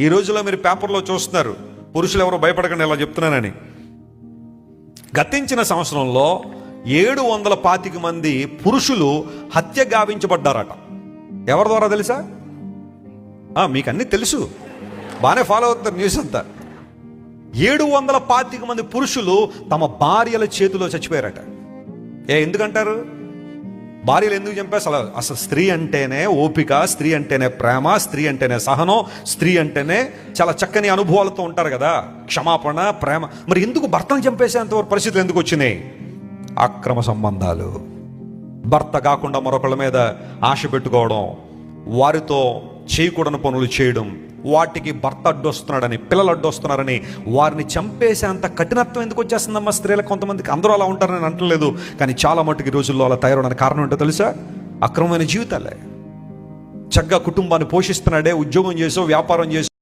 ఈ రోజుల్లో మీరు పేపర్లో చూస్తున్నారు, పురుషులు ఎవరో భయపడకండి ఇలా చెప్తున్నానని. గతించిన సంవత్సరంలో 725 మంది పురుషులు హత్య గావించబడ్డారట. ఎవరి ద్వారా తెలుసా? మీకు అన్నీ తెలుసు, బాగానే ఫాలో అవుతారు న్యూస్ అంతా. 725 మంది పురుషులు తమ భార్యల చేతిలో చచ్చిపోయారట. ఎందుకంటారు? భార్యలు ఎందుకు చంపేస్తారు? అసలు స్త్రీ అంటేనే ఓపిక, స్త్రీ అంటేనే ప్రేమ, స్త్రీ అంటేనే సహనం, స్త్రీ అంటేనే చాలా చక్కని అనుభవాలతో ఉంటారు కదా, క్షమాపణ, ప్రేమ. మరి ఎందుకు భర్తను చంపేసేంత పరిస్థితులు ఎందుకు వచ్చినాయి? అక్రమ సంబంధాలు, భర్త కాకుండా మరొకళ్ళ మీద ఆశ పెట్టుకోవడం, వారితో చేయకూడని పనులు చేయడం, వాటికి భర్త అడ్డొస్తున్నాడని, పిల్లలు అడ్డొస్తున్నారని వారిని చంపేసేంత కఠినత్వం ఎందుకు వచ్చేస్తుందమ్మా స్త్రీలకు? కొంతమందికి, అందరూ అలా ఉంటారని నేను అంటలేదు, కానీ చాలా మటుకు ఈ రోజుల్లో అలా తయారవడానికి కారణం ఏంటో తెలుసా? అక్రమమైన జీవితాలే. చక్కగా కుటుంబాన్ని పోషిస్తున్నాడే, ఉద్యోగం చేసో వ్యాపారం చేసో